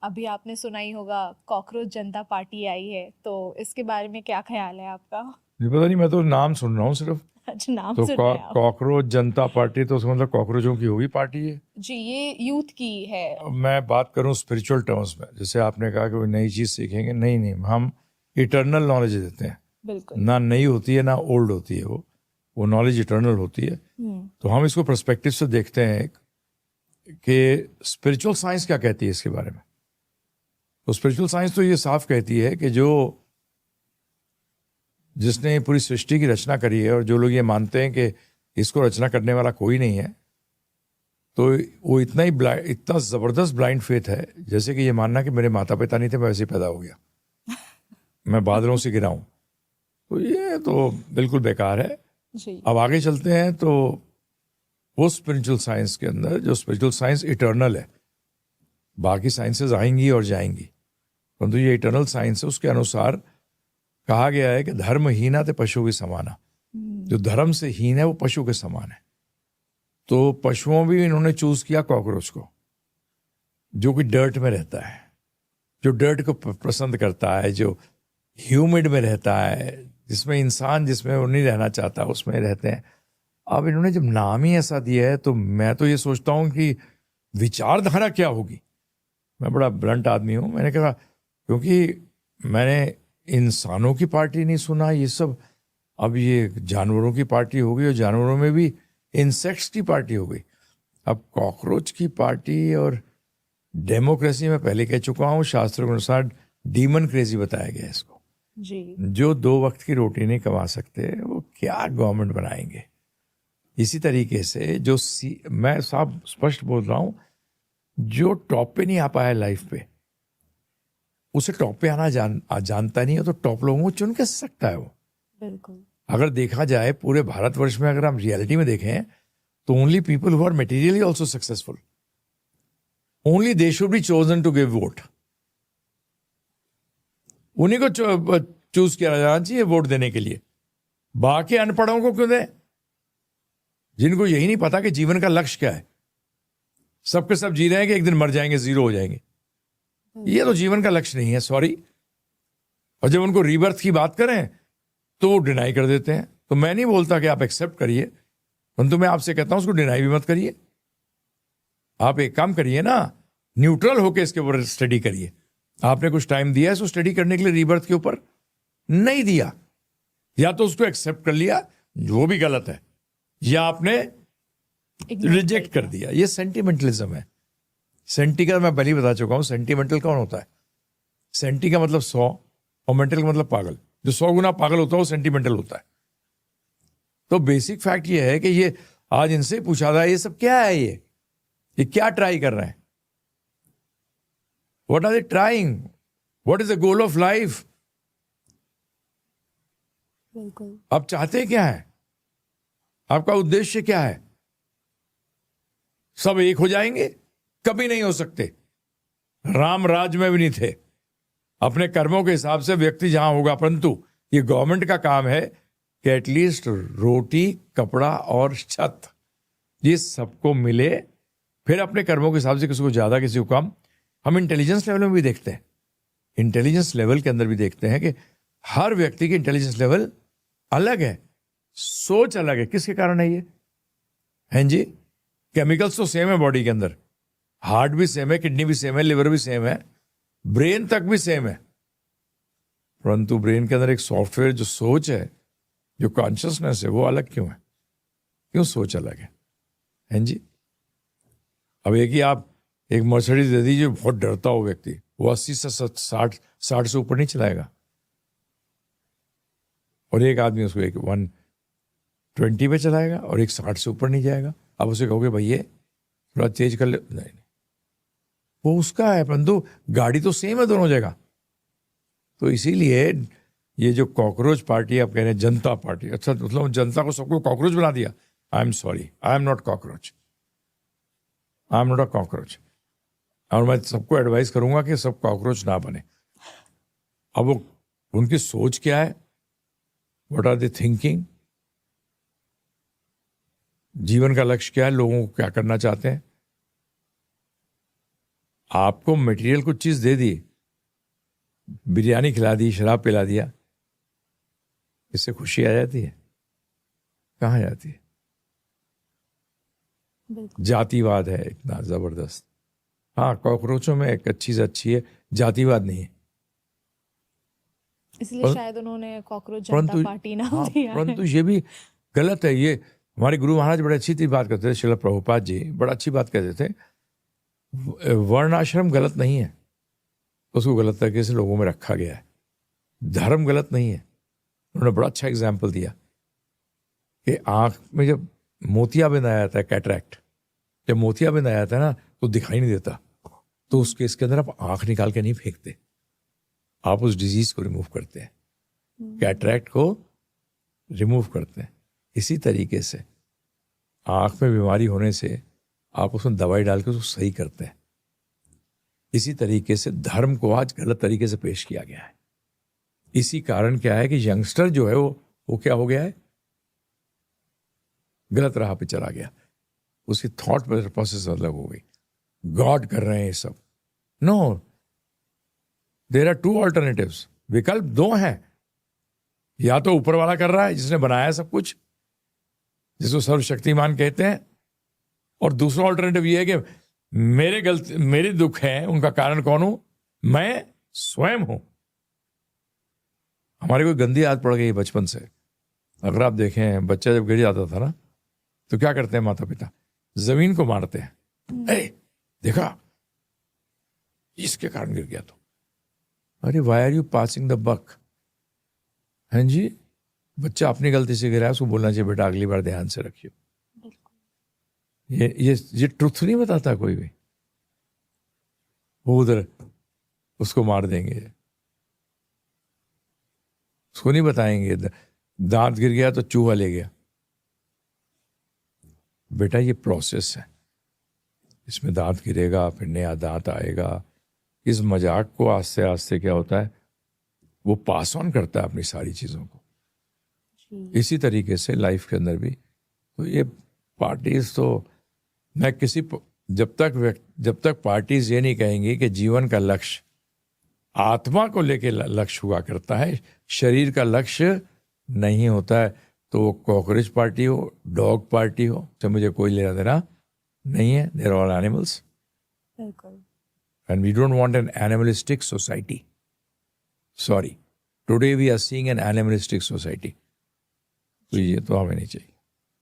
अभी आपने सुना ही होगा कॉकरोच जनता पार्टी आई है, तो इसके बारे में क्या ख्याल है आपका? मुझे पता नहीं, मैं तो नाम सुन रहा हूँ सिर्फ। अच्छा, नाम तो सुन रहे हैं आप? कॉकरोच जनता पार्टी, तो उसका मतलब कॉकरोचों की होगी पार्टी है। जी, ये यूथ की है। अब मैं बात करूँ स्पिरिचुअल टर्म्स में, जैसे आपने कहा कि वो नई चीज़ सीखेंगे, नहीं नहीं, हम इटर्नल नॉलेज देते हैं। बिल्कुल। ना नई होती है ना ओल्ड होती है, वो नॉलेज इटर्नल होती है। तो हम इसको पर्सपेक्टिव से देखते हैं कि स्पिरिचुअल साइंस क्या कहती है इसके बारे में। तो स्पिरिचुअल साइंस तो ये साफ कहती है कि जो जिसने पूरी सृष्टि की रचना करी है, और जो लोग ये मानते हैं कि इसको रचना करने वाला कोई नहीं है, तो वो इतना जबरदस्त ब्लाइंड फेथ है, जैसे कि ये मानना कि मेरे माता पिता नहीं थे, मैं वैसे ही पैदा हो गया, मैं बादलों से गिरा हूं। तो ये तो बिल्कुल बेकार है। जी। अब आगे चलते हैं तो वो स्पिरिचुअल साइंस के अंदर, जो स्पिरिचुअल साइंस इटर्नल है, बाकी साइंसेस आएंगी और जाएंगी, परंतु ये इटर्नल साइंस है। उसके अनुसार कहा गया है कि धर्म हीना ते पशु के समाना। जो धर्म से हीन है वो पशु के समान है। तो पशुओं भी इन्होंने चूज किया कॉकरोच को, जो कि डर्ट में रहता है, जो डर्ट को पसंद करता है, जो ह्यूमिड में रहता है, जिसमें इंसान जिसमें वो नहीं रहना चाहता उसमें रहते हैं। अब इन्होंने जब नाम ही ऐसा दिया है, तो मैं तो ये सोचता हूं कि विचारधारा क्या होगी। मैं बड़ा ब्लंट आदमी हूं, मैंने कहा, क्योंकि मैंने इंसानों की पार्टी नहीं सुना ये सब। अब ये जानवरों की पार्टी हो गई, और जानवरों में भी इंसेक्ट्स की पार्टी हो गई। अब कॉकरोच की पार्टी। और डेमोक्रेसी में पहले कह चुका हूं, शास्त्रों के अनुसार डीमन क्रेजी बताया गया है इसको। जी। जो 2 वक्त की रोटी नहीं कमा सकते, वो क्या गवर्नमेंट बनाएंगे। इसी तरीके से मैं साफ स्पष्ट बोल रहा हूं, जो टॉप पे नहीं आ पाया लाइफ पे, उसे टॉप पे आना जानता नहीं है, तो टॉप लोगों को चुन कैसे सकता है वो। बिल्कुल। अगर देखा जाए पूरे भारतवर्ष में, अगर हम रियलिटी में देखें, तो only people who are materially also successful, only they should be chosen to give vote. उन्हीं को चूज किया जाना चाहिए वोट देने के लिए। बाकी अनपढ़ों को क्यों दें, जिनको यही नहीं पता कि जीवन का लक्ष्य क्या है। सबके सब जी रहे हैं कि एक दिन मर जाएंगे, जीरो हो जाएंगे। ये तो जीवन का लक्ष्य नहीं है, सॉरी। और जब उनको रीबर्थ की बात करें तो वो डिनाई कर देते हैं। तो मैं नहीं बोलता कि आप एक्सेप्ट करिए, परंतु मैं आपसे कहता हूं उसको डिनाई भी मत करिए। आप एक काम करिए ना, न्यूट्रल होकर इसके ऊपर स्टडी करिए। आपने कुछ टाइम दिया है इसको स्टडी करने के लिए, रीबर्थ के ऊपर नहीं दिया, या तो उसको एक्सेप्ट कर लिया, वो भी गलत है, या आपने रिजेक्ट कर दिया। ये सेंटिमेंटलिज्म है। सेंटी का मैं पहले ही बता चुका हूं, सेंटिमेंटल कौन होता है। सेंटी का मतलब 100, और मेंटल का मतलब पागल। जो 100 गुना पागल होता है वो सेंटिमेंटल होता है। तो बेसिक फैक्ट ये है कि ये आज इनसे पूछा था, ये सब क्या है, ये क्या ट्राई कर रहे हैं, what are they trying, what is the goal of life. बिल्कुल। आप चाहते क्या है, आपका उद्देश्य क्या है। सब एक हो जाएंगे, कभी नहीं हो सकते। राम राज में भी नहीं थे। अपने कर्मों के हिसाब से व्यक्ति जहां होगा, परंतु ये गवर्नमेंट का काम है कि एटलीस्ट रोटी, कपड़ा और छत, ये सबको मिले। फिर अपने कर्मों के हिसाब से किसी को ज्यादा, किसी को कम। हम इंटेलिजेंस लेवल में भी देखते हैं, इंटेलिजेंस लेवल के अंदर भी देखते हैं कि हर व्यक्ति की इंटेलिजेंस लेवल अलग है, सोच अलग है। किसके कारण है ये? हैं जी, केमिकल्स तो सेम है बॉडी के अंदर, हार्ट भी सेम है, किडनी भी सेम है, लिवर भी सेम है, ब्रेन तक भी सेम है, परंतु ब्रेन के अंदर एक सॉफ्टवेयर, जो सोच है, जो कॉन्शियसनेस है, वो अलग क्यों है? क्यों सोच अलग है? हैं जी। अब एक ही आप एक मर्सिडीज दे दीजिए, बहुत डरता हो व्यक्ति, वो 80 से 60 से ऊपर नहीं चलाएगा। और एक आदमी उसको एक 120 पे चलाएगा, और एक 60 से ऊपर नहीं जाएगा। अब उसे कहोगे भैया थोड़ा तेज कर ले, नहीं, वो उसका है, परंतु गाड़ी तो सेम है दोनों जगह। तो इसीलिए ये जो कॉकरोच पार्टी आप कह रहे हैं, जनता पार्टी, अच्छा मतलब जनता को सबको कॉकरोच बना दिया। I am sorry, I am not cockroach, I am not a cockroach. और मैं सबको एडवाइस करूंगा कि सब कॉकरोच ना बने। अब वो उनकी सोच क्या है, व्हाट आर दे थिंकिंग, जीवन का लक्ष्य क्या है, लोगों को क्या करना चाहते हैं। आपको मटेरियल कुछ चीज दे दी, बिरयानी खिला दी, शराब पिला दिया, इससे खुशी आ जाती है? कहाँ जाती है? बिल्कुल। जातिवाद है इतना जबरदस्त। हाँ, कॉकरोचों में एक अच्छी है, जातिवाद नहीं है। इसलिए शायद उन्होंने कॉकरोच जनता परंतु पार्टी नाम हाँ, दिया है। परंतु ये भी गलत है। ये हमारे गुरु महाराज बड़े अच्छी बात करते थे, श्रील प्रभुपाद जी बड़ा अच्छी बात कहते थे, वर्ण आश्रम गलत नहीं है, उसको गलत तरीके से लोगों में रखा गया है। धर्म गलत नहीं है। उन्होंने बड़ा अच्छा एग्जाम्पल दिया कि आंख में जब मोतियाबिंद आ जाता है, कैटरैक्ट, जब मोतियाबिंद आ जाता है ना तो दिखाई नहीं देता, तो उस केस के अंदर आप आंख निकाल के नहीं फेंकते, आप उस डिजीज को रिमूव करते हैं, कैटरैक्ट को रिमूव करते हैं। इसी तरीके से आंख में बीमारी होने से आप उसमें दवाई डाल के उसको सही करते हैं। इसी तरीके से धर्म को आज गलत तरीके से पेश किया गया है। इसी कारण क्या है कि यंगस्टर जो है वो क्या हो गया है, गलत राह पे चला गया, उसकी थॉट प्रोसेस अलग हो गई, गॉड कर रहे हैं ये सब। No, there are two alternatives, विकल्प दो हैं। या तो ऊपर वाला कर रहा है जिसने बनाया सब कुछ, जिसको सर्वशक्तिमान कहते हैं, और दूसरा ऑल्टरनेटिव ये है कि मेरे दुख है, उनका कारण कौन हूं? मैं स्वयं हूं। हमारे कोई गंदी आदत पड़ गई बचपन से। अगर आप देखें, बच्चा जब गिर जाता था ना तो क्या करते हैं माता पिता? जमीन को मारते हैं। देखा, इसके कारण गिर गया। तो अरे why are you passing the buck? हाँ जी, बच्चा अपनी गलती से गिरा है, उसको बोलना चाहिए बेटा अगली बार ध्यान से रखियो। ये ट्रुथ नहीं बताता कोई भी। वो उधर उसको मार देंगे, उसको नहीं बताएंगे दांत गिर गया तो चूहा ले गया। बेटा ये प्रोसेस है, इसमें दांत गिरेगा, फिर नया दांत आएगा। इस मजाक को आस्ते आस्ते क्या होता है, वो पास ऑन करता है अपनी सारी चीजों को। इसी तरीके से लाइफ के अंदर भी तो ये पार्टीज, तो मैं जब तक पार्टीज ये नहीं कहेंगी कि जीवन का लक्ष्य आत्मा को लेके लक्ष्य हुआ करता है, शरीर का लक्ष्य नहीं होता है, तो वो कॉकरोच पार्टी हो, डॉग पार्टी हो, तो मुझे कोई लेना देना नहीं है। देयर आर ऑल एनिमल्स, बिल्कुल। And we don't want an animalistic society. Sorry, today we are seeing an animalistic society. तो ये तो हमें नहीं चाहिए।